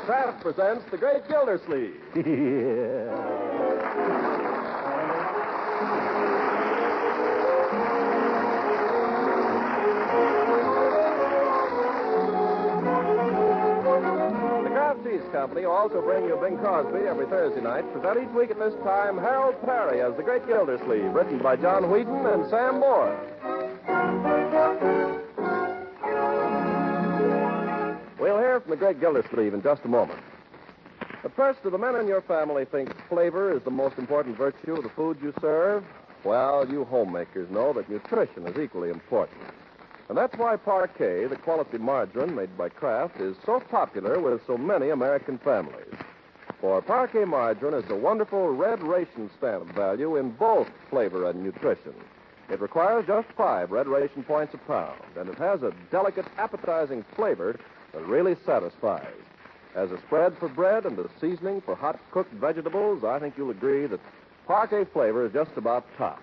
Kraft presents The Great Gildersleeve. The Kraft Cheese Company will also bring you Bing Crosby every Thursday night. Present each week at this time Harold Perry as The Great Gildersleeve, written by John Wheaton and Sam Moore. We'll hear from The Great Gildersleeve in just a moment. But first, do the men in your family think flavor is the most important virtue of the food you serve? Well, you homemakers know that nutrition is equally important. And that's why Parquet, the quality margarine made by Kraft, is so popular with so many American families. For Parquet margarine is a wonderful red ration stamp value in both flavor and nutrition. It requires just 5 red ration points a pound, and it has a delicate, appetizing flavor that really satisfies. As a spread for bread and a seasoning for hot-cooked vegetables, I think you'll agree that Parquet flavor is just about tops.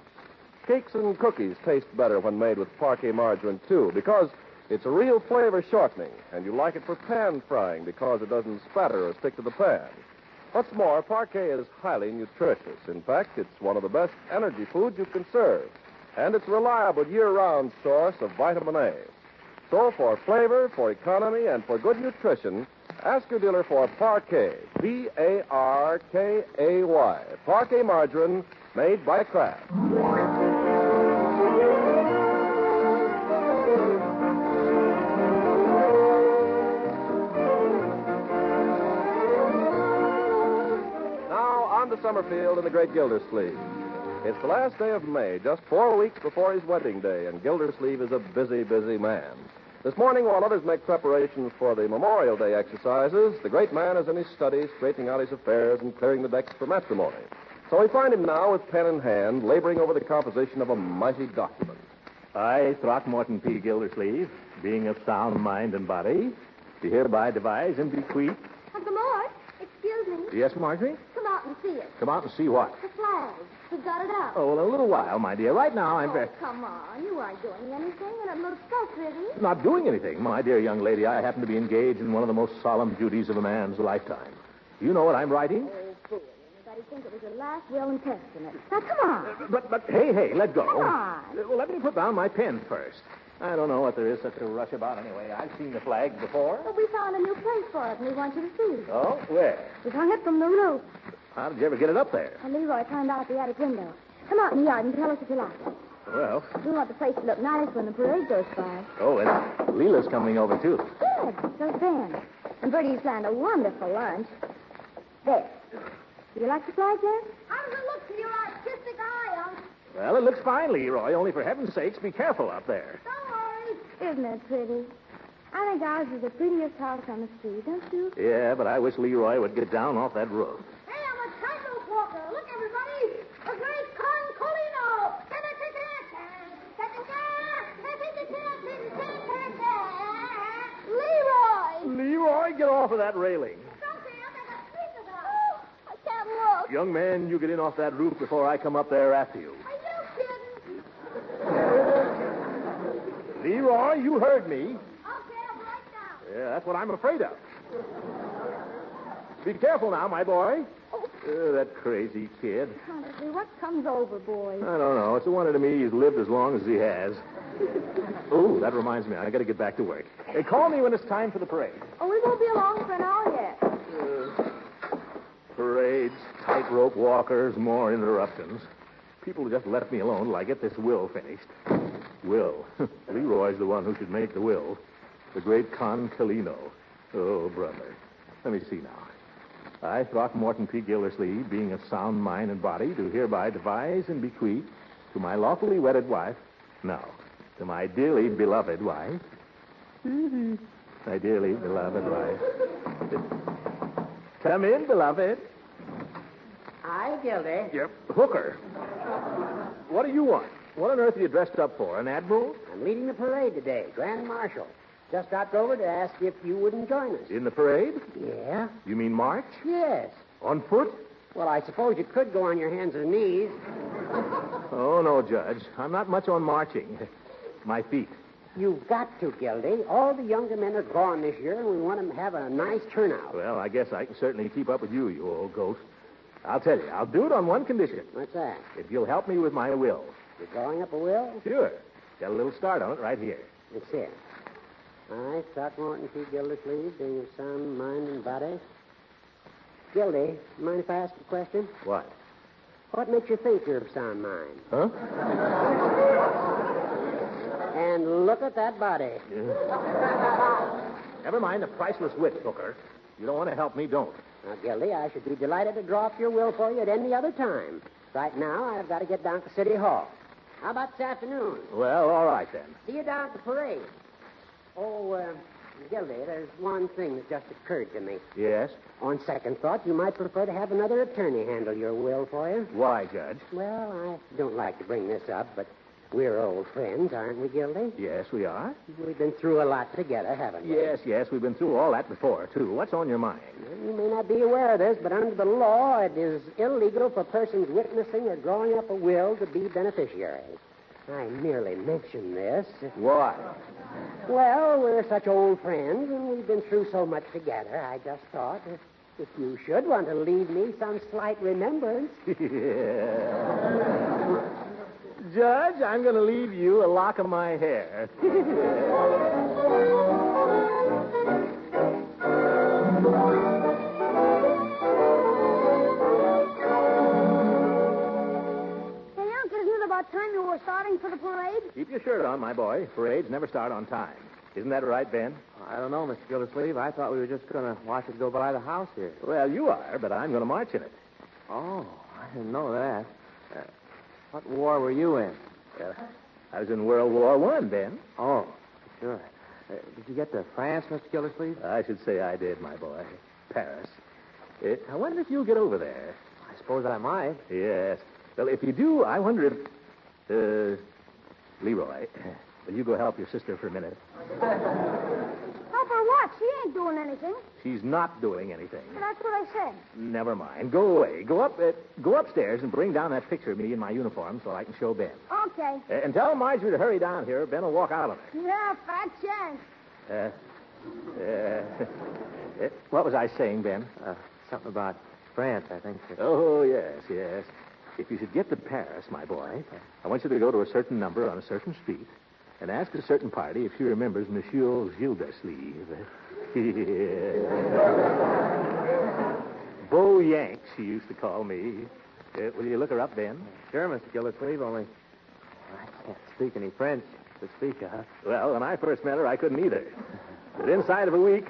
Cakes and cookies taste better when made with Parquet margarine, too, because it's a real flavor shortening, and you like it for pan frying because it doesn't spatter or stick to the pan. What's more, Parquet is highly nutritious. In fact, it's one of the best energy foods you can serve, and it's a reliable year-round source of vitamin A. So for flavor, for economy, and for good nutrition, ask your dealer for Parquet, Parkay, Parquet margarine made by Kraft. Now, on to Summerfield and the Great Gildersleeve. It's the last day of May, just 4 weeks before his wedding day, and Gildersleeve is a busy, busy man. This morning, while others make preparations for the Memorial Day exercises, the great man is in his study, straightening out his affairs and clearing the decks for matrimony. So we find him now with pen in hand, laboring over the composition of a mighty document. I, Throckmorton P. Gildersleeve, being of sound mind and body, do hereby devise and bequeath... Uncle Mort, excuse me. Yes, Marjorie? Come out and see it. Come out and see what? The flag. We've got it out. Oh, well, a little while, my dear. Right now, I'm very... Come on. You aren't doing anything, and it looks so pretty. Not doing anything. My dear young lady, I happen to be engaged in one of the most solemn duties of a man's lifetime. Do you know what I'm writing? Oh, fool. Anybody think it was your last will and testament? Now, come on. But, hey, let go. Come on. Well, let me put down my pen first. I don't know what there is such a rush about anyway. I've seen the flag before. But we found a new place for it, and we want you to see it. Oh, where? We hung it from the roof. How did you ever get it up there? And Leroy climbed out the attic window. Come out in the yard and tell us if you like it. Well... We want the place to look nice when the parade goes by. Oh, and Leela's coming over, too. Good. So's Ben. And Bertie's planned a wonderful lunch. There. Do you like the flag, Jeff? How does it look to your artistic eye, Unc? Well, it looks fine, Leroy. Only for heaven's sakes, be careful out there. Don't worry. Isn't it pretty? I think ours is the prettiest house on the street, don't you? Yeah, but I wish Leroy would get down off that roof. Hey, I'm a tightrope walker. Look, everybody. A great concolino. Leroy! Leroy, get off of that railing. I can't look. Young man, you get in off that roof before I come up there after you. Are you kidding? Leroy, you heard me. Okay, I'll be right down. Yeah, that's what I'm afraid of. Be careful now, my boy. That crazy kid. Honestly, what comes over, boys? I don't know. It's a wonder to me he's lived as long as he has. Oh, that reminds me. I got to get back to work. Hey, call me when it's time for the parade. Oh, we won't be along for an hour yet. Parades, tightrope walkers, more interruptions. People just left me alone till I get this will finished. Will. Leroy's the one who should make the will. The great concolino. Oh, brother. Let me see now. I, Throckmorton P. Gildersleeve, being of sound mind and body, do hereby devise and bequeath to my lawfully wedded wife, no, to my dearly beloved wife, my dearly beloved wife. Come in, beloved. Hi, Gildy. Yep, Hooker. What do you want? What on earth are you dressed up for, an admiral? I'm leading the parade today, Grand Marshal. Just dropped over to ask if you wouldn't join us. In the parade? Yeah? You mean march? Yes. On foot? Well, I suppose you could go on your hands and knees. Oh, no, Judge. I'm not much on marching. My feet. You've got to, Gildy. All the younger men are gone this year, and we want them to have a nice turnout. Well, I guess I can certainly keep up with you old ghost. I'll tell you, I'll do it on one condition. What's that? If you'll help me with my will. You're drawing up a will? Sure. Got a little start on it right here. Let's see it. I, Throckmorton T. Gildersleeve, being of sound mind and body. Gildy, mind if I ask a question? What? What makes you think you're of sound mind? Huh? And look at that body. Never mind the priceless wit, Booker. You don't want to help me, don't. Now, Gildy, I should be delighted to draw up your will for you at any other time. Right now, I've got to get down to City Hall. How about this afternoon? Well, all right then. See you down at the parade. Oh, Gildy, there's one thing that just occurred to me. Yes? On second thought, you might prefer to have another attorney handle your will for you. Why, Judge? Well, I don't like to bring this up, but we're old friends, aren't we, Gildy? Yes, we are. We've been through a lot together, haven't we? Yes, we've been through all that before, too. What's on your mind? You may not be aware of this, but under the law, it is illegal for persons witnessing or drawing up a will to be beneficiaries. I merely mentioned this. Why? Well, we're such old friends, and we've been through so much together. I just thought if you should want to leave me some slight remembrance. Judge, I'm going to leave you a lock of my hair. Time you were starting for the parade? Keep your shirt on, my boy. Parades never start on time. Isn't that right, Ben? I don't know, Mr. Gildersleeve. I thought we were just going to watch it go by the house here. Well, you are, but I'm going to march in it. Oh, I didn't know that. What war were you in? I was in World War I, Ben. Oh, sure. Did you get to France, Mr. Gildersleeve? I should say I did, my boy. Paris. I wonder if you'll get over there. I suppose I might. Yes. Well, if you do, I wonder if... Leroy, will you go help your sister for a minute? Help her what? She ain't doing anything. She's not doing anything. But that's what I said. Never mind. Go away. Go upstairs and bring down that picture of me in my uniform so I can show Ben. Okay. And tell Marjorie to hurry down here. Ben will walk out of it. Yeah, fat chance. What was I saying, Ben? Something about France, I think. Oh, yes. If you should get to Paris, my boy, I want you to go to a certain number on a certain street and ask a certain party if she remembers Monsieur Gildersleeve. Beau Yank, she used to call me. Will you look her up, Ben? Sure, Mr. Gildersleeve, only I can't speak any French to speak of. Well, when I first met her, I couldn't either. But inside of a week,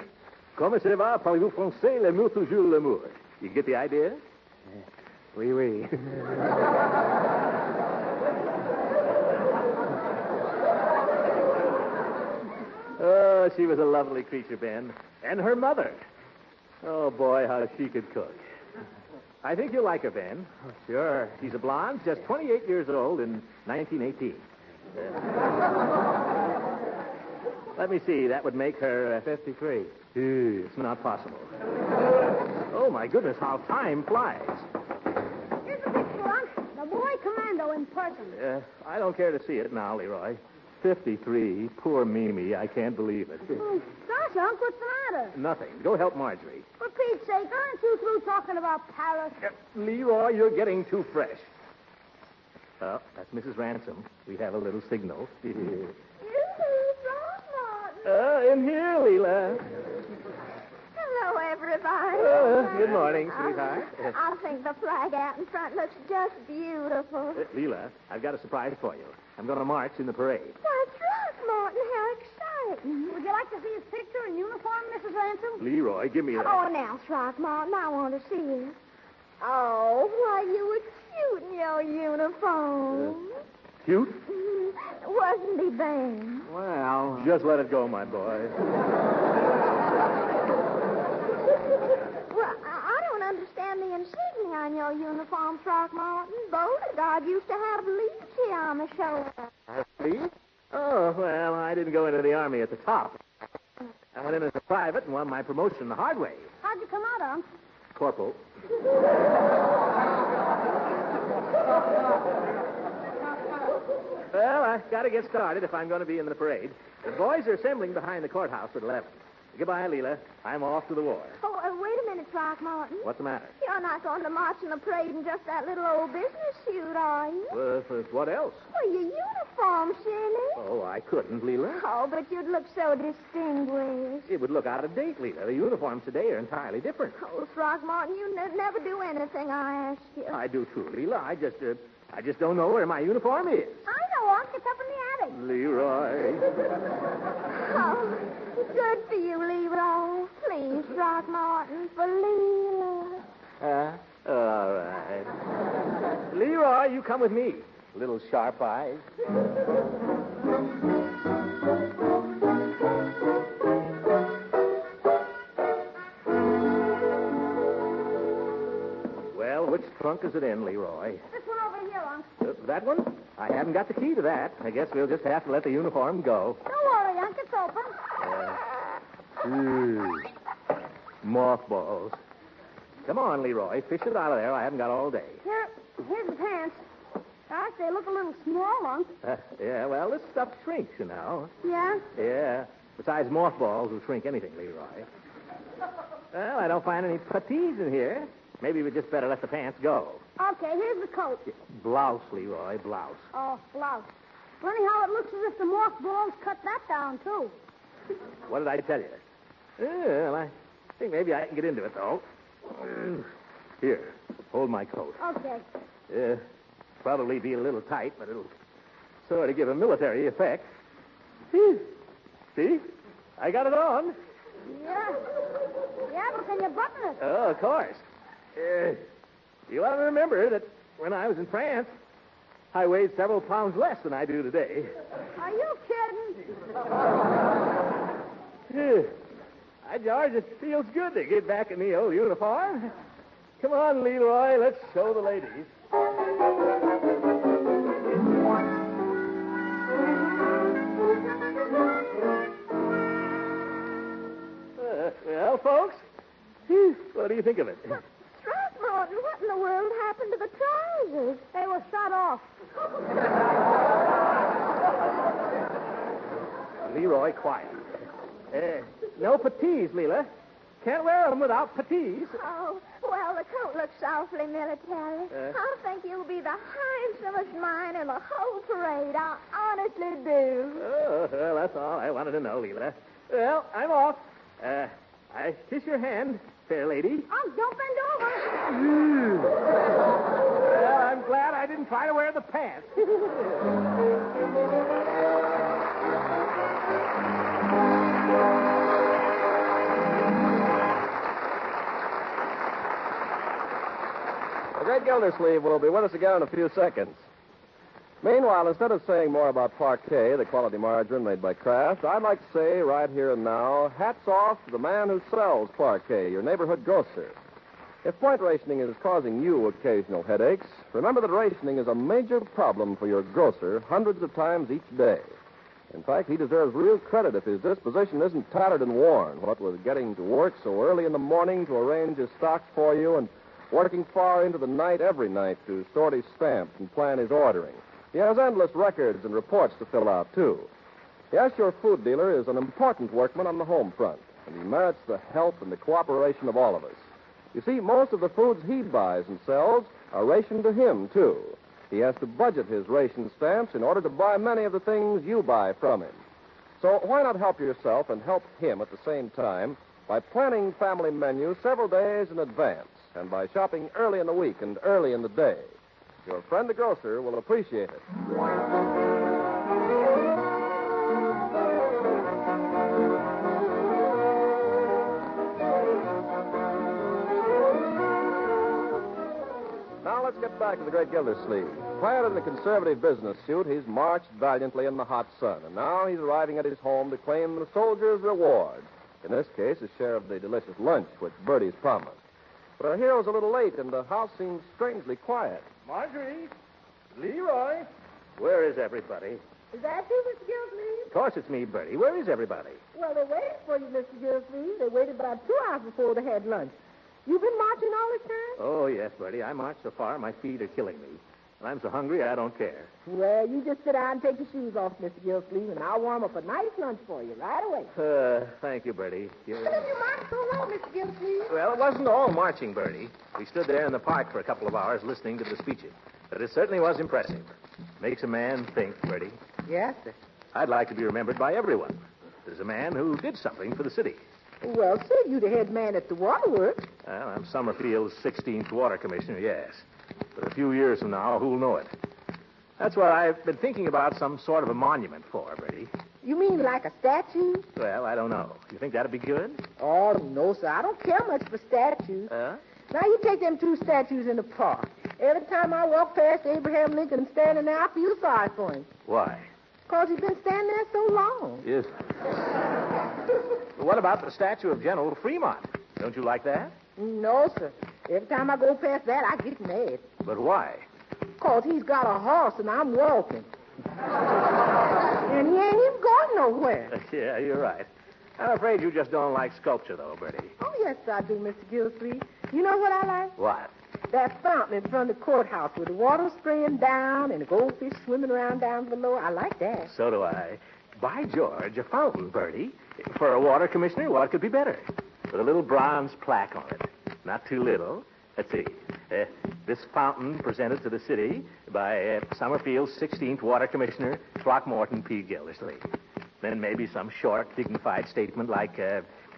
comment ça va, parlez-vous français, l'amour toujours l'amour. You get the idea? Oui, oui. Oh, she was a lovely creature, Ben. And her mother. Oh, boy, how she could cook. I think you'll like her, Ben. Oh, sure. She's a blonde, just 28 years old in 1918. Let me see. That would make her 53. It's not possible. Oh, my goodness, how time flies. Here's the picture, Unc. The boy commando in person. I don't care to see it now, Leroy. 53. Poor Mimi. I can't believe it. Oh, gosh, Unc, what's the matter? Nothing. Go help Marjorie. For Pete's sake, aren't you through talking about Paris? Leroy, you're getting too fresh. Well, that's Mrs. Ransom. We have a little signal. Yoo-hoo, In here, Leela. Hello, everybody. Good morning, sweetheart. I think the flag out in front looks just beautiful. Leela, I've got a surprise for you. I'm going to march in the parade. Why, Throckmorton, how exciting. Would you like to see his picture in uniform, Mrs. Ransom? Leroy, give me that. Oh, now, Throckmorton, I want to see it. Oh, why, you were cute in your uniform. Cute? Wasn't he, Ben? Well, Just let it go, my boy. Well, I don't understand the insignia on your uniform, Throckmorton. Beauregard used to have Leachy on the shoulder. Leave? Oh, well, I didn't go into the Army at the top. I went in as a private and won my promotion the hard way. How'd you come out, Unc? Corporal. Well, I got to get started if I'm going to be in the parade. The boys are assembling behind the courthouse at 11. Goodbye, Leela. I'm off to the war. Oh, wait a minute, Throckmorton. What's the matter? You're not going to march in the parade in just that little old business suit, are you? What else? Well, your uniform, silly. Oh, I couldn't, Leela. Oh, but you'd look so distinguished. It would look out of date, Leela. The uniforms today are entirely different. Oh, Throckmorton, you never do anything I ask you. I do too, Leela. I just don't know where my uniform is. I know, Unc. It's up in the attic. Leroy. Oh, good for you, Leroy. Please, Throckmorton, for Leela. All right. Leroy, you come with me. Little sharp eyes. Well, which trunk is it in, Leroy? This one over here, Unc. That one? I haven't got the key to that. I guess we'll just have to let the uniform go. Don't worry, Unc. It's open. Mothballs. Come on, Leroy. Fish it out of there. I haven't got all day. Here's the pants. Gosh, they look a little small, Unc. Yeah, well, this stuff shrinks, you know. Yeah? Yeah. Besides, mothballs will shrink anything, Leroy. Well, I don't find any puttees in here. Maybe we just better let the pants go. Okay, here's the coat. Blouse, Leroy, blouse. Oh, blouse. Well, anyhow, it looks as if the mothballs cut that down, too. What did I tell you? Well, I think maybe I can get into it, though. Here, hold my coat. Okay. Probably be a little tight, but it'll sort of give a military effect. See? I got it on. Yeah. Yeah, but can you button it? Oh, of course. You ought to remember that when I was in France, I weighed several pounds less than I do today. Are you kidding? George, it feels good to get back in the old uniform. Come on, Leroy, let's show the ladies. Well, folks, what do you think of it? Throckmorton, what in the world happened to the trousers? They were shut off. Leroy, quiet. No puttees, Leela. Can't wear them without puttees. Oh, well, the coat looks awfully military. I think you'll be the handsomest man in the whole parade. I honestly do. Oh, well, that's all I wanted to know, Leela. Well, I'm off. I kiss your hand, fair lady. Oh, don't bend over. Well, I'm glad I didn't try to wear the pants. The great Gildersleeve will be with us again in a few seconds. Meanwhile, instead of saying more about Parquet, the quality margarine made by Kraft, I'd like to say right here and now, hats off to the man who sells Parquet, your neighborhood grocer. If point rationing is causing you occasional headaches, remember that rationing is a major problem for your grocer hundreds of times each day. In fact, he deserves real credit if his disposition isn't tattered and worn, what with getting to work so early in the morning to arrange his stocks for you and working far into the night every night to sort his stamps and plan his ordering. He has endless records and reports to fill out, too. Yes, your food dealer is an important workman on the home front, and he merits the help and the cooperation of all of us. You see, most of the foods he buys and sells are rationed to him, too. He has to budget his ration stamps in order to buy many of the things you buy from him. So why not help yourself and help him at the same time by planning family menus several days in advance and by shopping early in the week and early in the day? Your friend the grocer will appreciate it. Now let's get back to the great Gildersleeve. Clad in the conservative business suit, he's marched valiantly in the hot sun, and now he's arriving at his home to claim the soldier's reward. In this case, a share of the delicious lunch which Bertie's promised. But our hero's a little late, and the house seems strangely quiet. Marjorie, Leroy, where is everybody? Is that you, Mr. Gildersleeve? Of course it's me, Bertie. Where is everybody? Well, they waited for you, Mr. Gildersleeve. They waited about 2 hours before they had lunch. You've been marching all this time? Oh, yes, Bertie. I marched so far, my feet are killing me. And I'm so hungry, I don't care. Well, you just sit down and take your shoes off, Mr. Gildersleeve, and I'll warm up a nice lunch for you right away. Thank you, Bertie. What did you march so well, Mr. Gildersleeve? Well, it wasn't all marching, Bertie. We stood there in the park for a couple of hours listening to the speeches. But it certainly was impressive. Makes a man think, Bertie. Yes, sir. I'd like to be remembered by everyone as a man who did something for the city. Well, sir, you the head man at the waterworks. Well, I'm Summerfield's 16th water commissioner, yes. But a few years from now, who'll know it? That's what I've been thinking about some sort of a monument for, Bertie. You mean like a statue? Well, I don't know. You think that'd be good? Oh, no, sir. I don't care much for statues. Now, you take them two statues in the park. Every time I walk past Abraham Lincoln standing there, I feel sorry for him. Why? Because he's been standing there so long. Yes. Well, what about the statue of General Fremont? Don't you like that? No, sir. Every time I go past that, I get mad. But why? Because he's got a horse and I'm walking. And he ain't even going nowhere. Yeah, you're right. I'm afraid you just don't like sculpture, though, Bertie. Oh, yes, I do, Mr. Gildersleeve. You know what I like? What? That fountain in front of the courthouse with the water spraying down and the goldfish swimming around down below. I like that. So do I. By George, a fountain, Bertie. For a water commissioner, what could be better? With a little bronze plaque on it. Not too little. Let's see. This fountain presented to the city by Summerfield's 16th water commissioner, Throckmorton P. Gildersleeve. Then maybe some short, dignified statement like,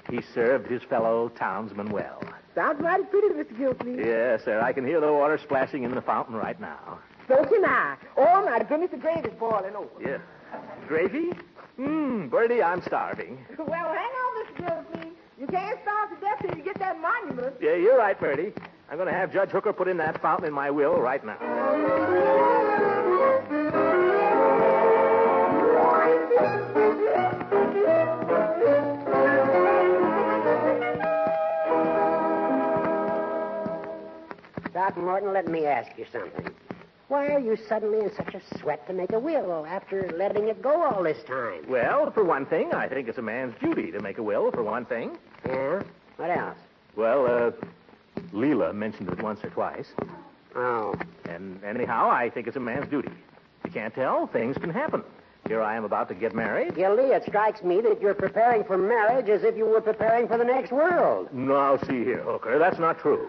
he served his fellow townsmen well. Sounds mighty pretty, Mr. Gildersleeve. Yes, sir. I can hear the water splashing in the fountain right now. So can I. Oh, my goodness, the gravy's boiling over. Yeah. Gravy? Bertie, I'm starving. Well, hang on, Mr. Gildersleeve. You can't starve to death till you get that monument. Yeah, you're right, Bertie. I'm going to have Judge Hooker put in that fountain in my will right now. Throckmorton, let me ask you something. Why are you suddenly in such a sweat to make a will after letting it go all this time? Well, for one thing, I think it's a man's duty to make a will, for one thing. Yeah? What else? Well, Leela mentioned it once or twice. Oh. And anyhow, I think it's a man's duty. You can't tell. Things can happen. Here I am about to get married. Gildy, it strikes me that you're preparing for marriage as if you were preparing for the next world. Now, see here, Hooker. That's not true.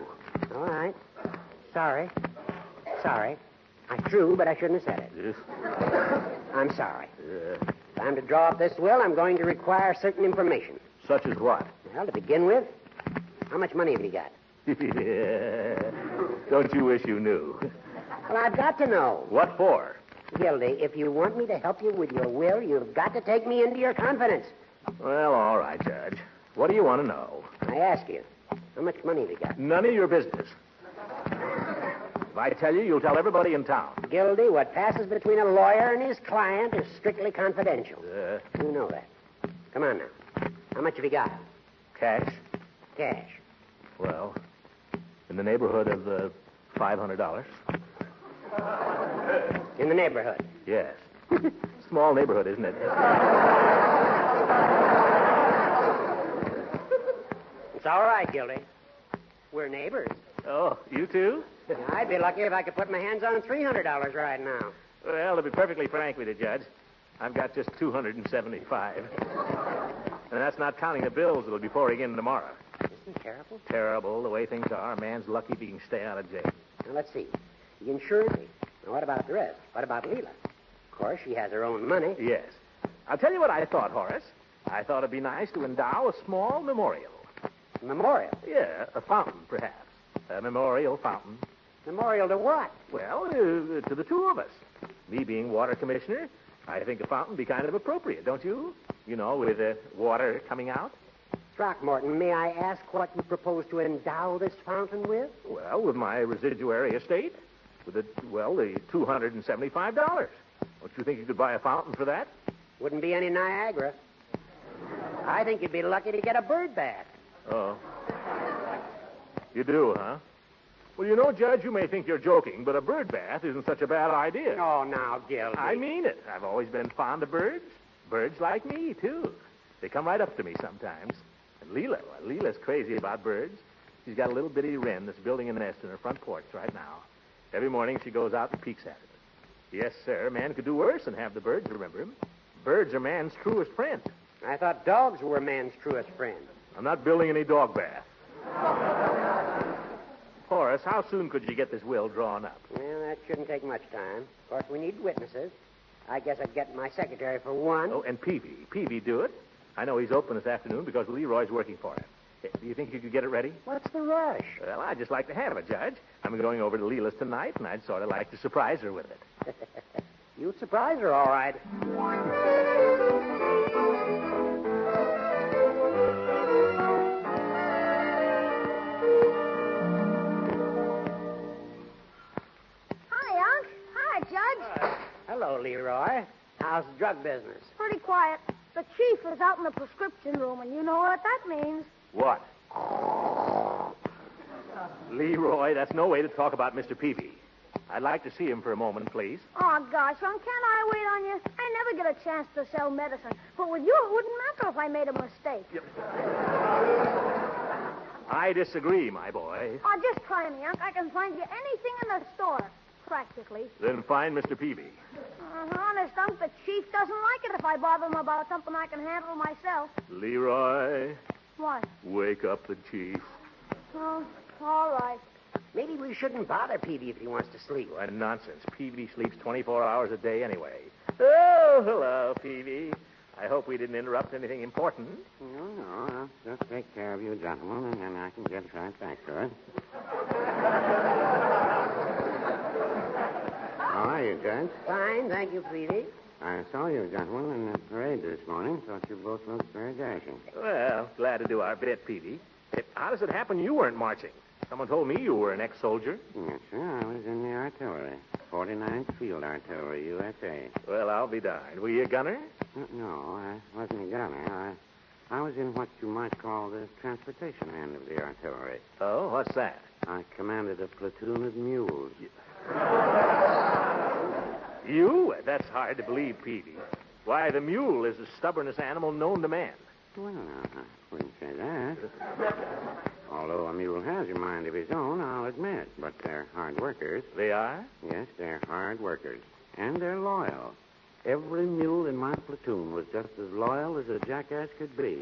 All right. Sorry. True, but I shouldn't have said it. Yes. I'm sorry. If I'm to draw up this will, I'm going to require certain information. Such as what? Well, to begin with, how much money have you got? Don't you wish you knew? Well, I've got to know. What for? Gildy, if you want me to help you with your will, you've got to take me into your confidence. Well, all right, Judge. What do you want to know? I ask you, how much money have you got? None of your business. If I tell you, you'll tell everybody in town. Gildy, what passes between a lawyer and his client is strictly confidential. You know that. Come on now. How much have you got? Cash? Cash. Well, in the neighborhood of $500. In the neighborhood? Yes. Small neighborhood, isn't it? It's all right, Gildy. We're neighbors. Oh, you too? I'd be lucky if I could put my hands on $300 right now. Well, to be perfectly frank with you, Judge, I've got just $275. And that's not counting the bills that'll be pouring in tomorrow. Isn't it terrible? Terrible, the way things are. A man's lucky if he can stay out of jail. Now, let's see. You insured me. Now, what about the rest? What about Leela? Of course, she has her own money. Yes. I'll tell you what I thought, Horace. I thought it'd be nice to endow a small memorial. Memorial? Yeah, a fountain, perhaps. A memorial fountain. Memorial to what? Well, to the two of us. Me being water commissioner, I think a fountain would be kind of appropriate, don't you? You know, with water coming out. Throckmorton, may I ask what you propose to endow this fountain with? Well, with my residuary estate. With the $275. Don't you think you could buy a fountain for that? Wouldn't be any Niagara. I think you'd be lucky to get a bird bath. Oh. You do, huh? Well, you know, Judge, you may think you're joking, but a bird bath isn't such a bad idea. Oh, now, Gildy. I mean it. I've always been fond of birds. Birds like me, too. They come right up to me sometimes. And Leela's crazy about birds. She's got a little bitty wren that's building a nest in her front porch right now. Every morning she goes out and peeks at it. Yes, sir, man could do worse than have the birds remember him. Birds are man's truest friend. I thought dogs were man's truest friend. I'm not building any dog bath. Horace, how soon could you get this will drawn up? Well, that shouldn't take much time. Of course, we need witnesses. I guess I'd get my secretary for one. Oh, and Peavy. Peavy do it. I know he's open this afternoon because Leroy's working for him. Do you think you could get it ready? What's the rush? Well, I'd just like to have it, Judge. I'm going over to Leela's tonight, and I'd sort of like to surprise her with it. You'd surprise her, all right. Hi, Unc. Hi, Judge. Hello, Leroy. How's the drug business? Pretty quiet. The chief is out in the prescription room, and you know what that means. What? Leroy, that's no way to talk about Mr. Peavy. I'd like to see him for a moment, please. Oh, gosh, Unc, can't I wait on you? I never get a chance to sell medicine. But with you, it wouldn't matter if I made a mistake. I disagree, my boy. Oh, just try me, Unc. I can find you anything in the store, practically. Then find Mr. Peavy. Honest, Unc, the chief doesn't like it if I bother him about something I can handle myself. Leroy, What? wake up the chief. Oh, all right. Maybe we shouldn't bother Peavy if he wants to sleep. What nonsense. Peavy sleeps 24 hours a day anyway. Oh, hello, Peavy. I hope we didn't interrupt anything important. No, I'll just take care of you, gentlemen, and then I can get right back to it. How are you, Judge? Fine, thank you, Peavy. I saw you gentlemen in the parade this morning. Thought you both looked very dashing. Well, glad to do our bit, Peavy. How does it happen you weren't marching? Someone told me you were an ex-soldier. Yes, sir. I was in the artillery. 49th Field Artillery, USA. Well, I'll be darned. Were you a gunner? No, I wasn't a gunner. I was in what you might call the transportation end of the artillery. Oh, what's that? I commanded a platoon of mules. You? That's hard to believe, Peavy. Why, the mule is the stubbornest animal known to man. Well, I wouldn't say that. Although a mule has a mind of his own, I'll admit. But they're hard workers. They are? Yes, they're hard workers. And they're loyal. Every mule in my platoon was just as loyal as a jackass could be.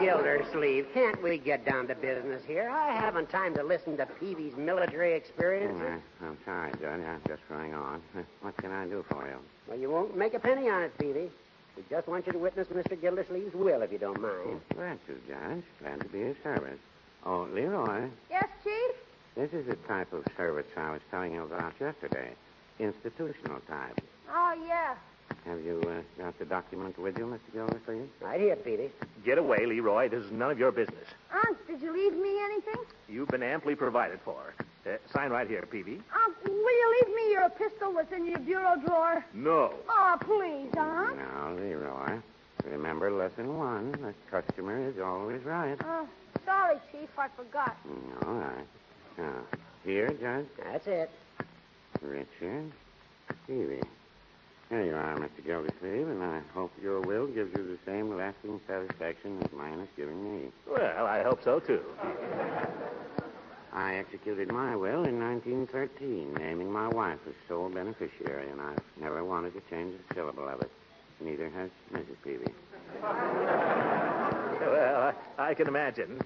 Gildersleeve, can't we get down to business here? I haven't time to listen to Peavy's military experiences. I'm sorry, Judge. I'm just running on. What can I do for you? Well, you won't make a penny on it, Peavy. We just want you to witness Mr. Gildersleeve's will, if you don't mind. Glad to, Judge. Glad to be of service. Oh, Leroy, Yes, Chief? this is the type of service I was telling you about yesterday. Institutional type. Oh, yeah. Have you got the document with you, Mr. Gildersleeve? Right here, Peavy. Get away, Leroy. This is none of your business. Unc, did you leave me anything? You've been amply provided for. Sign right here, Peavy. Unc, will you leave me your pistol that's in your bureau drawer? No. Oh, please, Unc. Now, Leroy, remember lesson 1. The customer is always right. Oh, sorry, Chief. I forgot. All right. Now, here, Judge. That's it. Richard Peavy. Here you are, Mr. Gildersleeve, and I hope your will gives you the same lasting satisfaction as mine has given me. Well, I hope so, too. I executed my will in 1913, naming my wife as sole beneficiary, and I've never wanted to change a syllable of it. Neither has Mrs. Peavy. Well, I can imagine.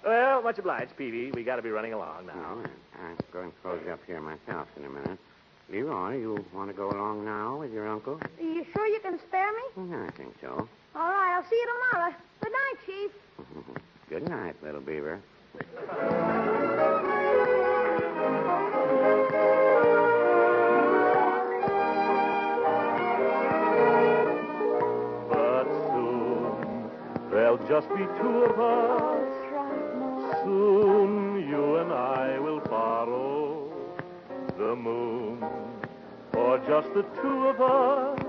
Well, much obliged, Peavy. We got to be running along now. No, I'm going to close up here myself in a minute. Leroy, you want to go along now with your uncle? Are you sure you can spare me? I think so. All right, I'll see you tomorrow. Good night, Chief. Good night, little beaver. But soon there'll just be two of us. Soon you and I will borrow the moon for just the two of us.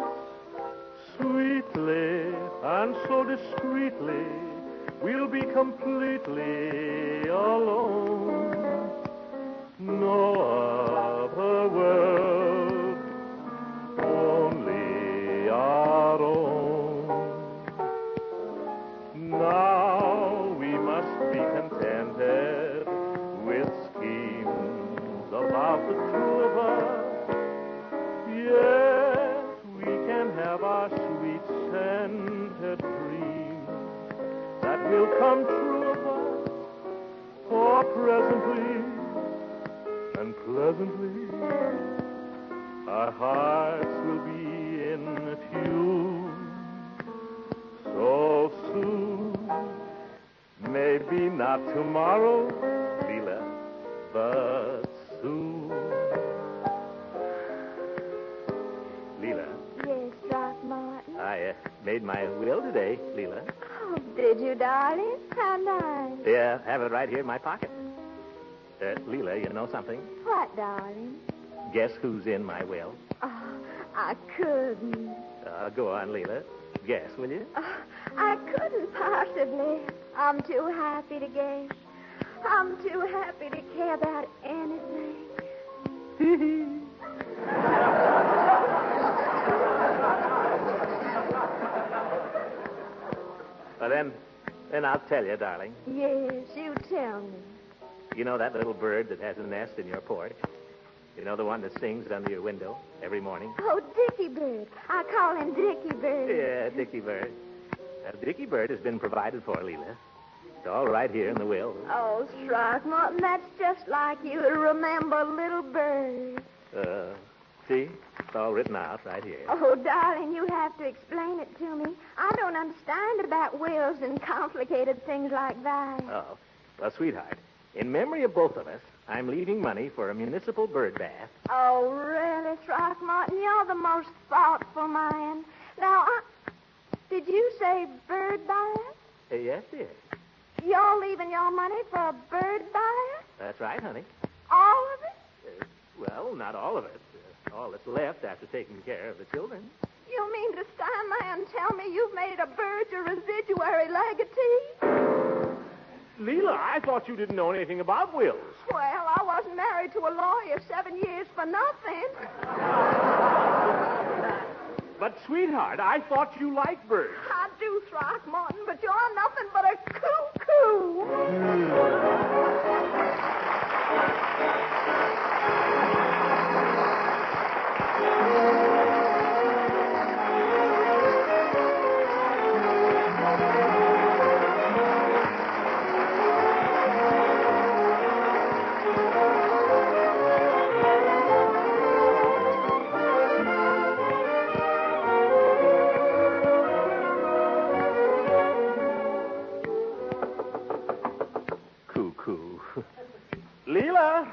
Sweetly and so discreetly, we'll be completely alone. No other world, only our own. Now we must be contented will come true of us, for presently and pleasantly our hearts will be in tune. So soon, maybe not tomorrow, Leela, but soon. Leela. Yes, Throckmorton. I made my will today, Leela. Oh, did you, darling? How nice. Yeah, have it right here in my pocket. Leela, you know something? What, darling? Guess who's in my will? Oh, I couldn't. Go on, Leela. Guess, will you? Oh, I couldn't possibly. I'm too happy to guess. I'm too happy to care about anything. Well, then I'll tell you, darling. Yes, you tell me. You know that little bird that has a nest in your porch? You know the one that sings under your window every morning? Oh, Dickie Bird. I call him Dickie Bird. Yeah, Dickie Bird. Dickie Bird has been provided for, Leela. It's all right here in the will. Oh, Throckmorton, that's just like you to remember little bird. See? It's all written out right here. Oh, darling, you have to explain it to me. I don't understand about wills and complicated things like that. Oh, well, sweetheart, in memory of both of us, I'm leaving money for a municipal bird bath. Oh, really, Throckmorton? You're the most thoughtful man. Now, did you say bird bath? Yes, dear. You're leaving your money for a bird bath? That's right, honey. All of it? Well, not all of it. All that's left after taking care of the children. You mean to stand there and tell me you've made a bird your residuary legatee? Leela, I thought you didn't know anything about wills. Well, I wasn't married to a lawyer 7 years for nothing. But, sweetheart, I thought you liked birds. I do, Throckmorton, but you're nothing but a cuckoo. Leela!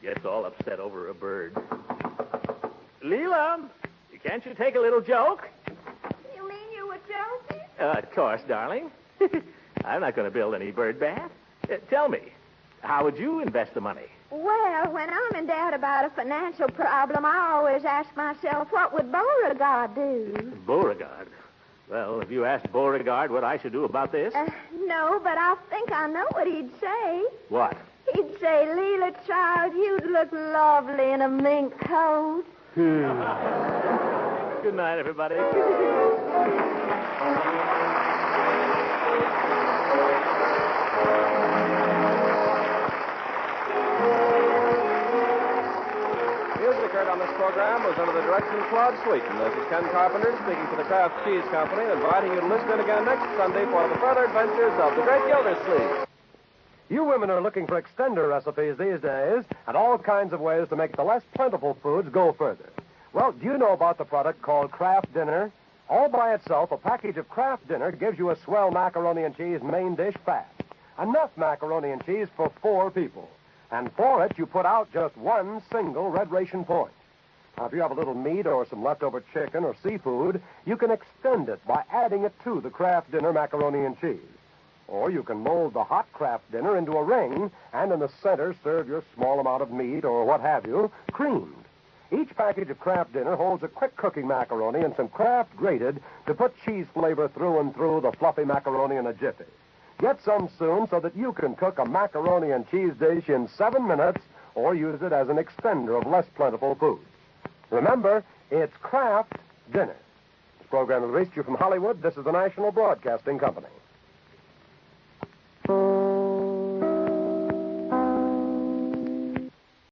Gets all upset over a bird. Leela! Can't you take a little joke? You mean you were joking? Of course, darling. I'm not going to build any bird bath. Tell me, how would you invest the money? Well, when I'm in doubt about a financial problem, I always ask myself, what would Beauregard do? Beauregard? Well, have you asked Beauregard what I should do about this? No, but I think I know what he'd say. What? He'd say, Leela, child, you'd look lovely in a mink coat. Good night, everybody. Music heard on this program was under the direction of Claude Sweeten. This is Ken Carpenter speaking for the Kraft Cheese Company and inviting you to listen in again next Sunday for the further adventures of the great Gildersleeve. You women are looking for extender recipes these days and all kinds of ways to make the less plentiful foods go further. Well, do you know about the product called Kraft Dinner? All by itself, a package of Kraft Dinner gives you a swell macaroni and cheese main dish fat. Enough macaroni and cheese for 4 people. And for it, you put out just one single red ration point. Now, if you have a little meat or some leftover chicken or seafood, you can extend it by adding it to the Kraft Dinner macaroni and cheese. Or you can mold the hot Kraft Dinner into a ring and in the center serve your small amount of meat or what have you, creamed. Each package of Kraft Dinner holds a quick cooking macaroni and some Kraft grated to put cheese flavor through and through the fluffy macaroni in a jiffy. Get some soon so that you can cook a macaroni and cheese dish in 7 minutes or use it as an extender of less plentiful food. Remember, it's Kraft Dinner. This program has reached you from Hollywood. This is the National Broadcasting Company.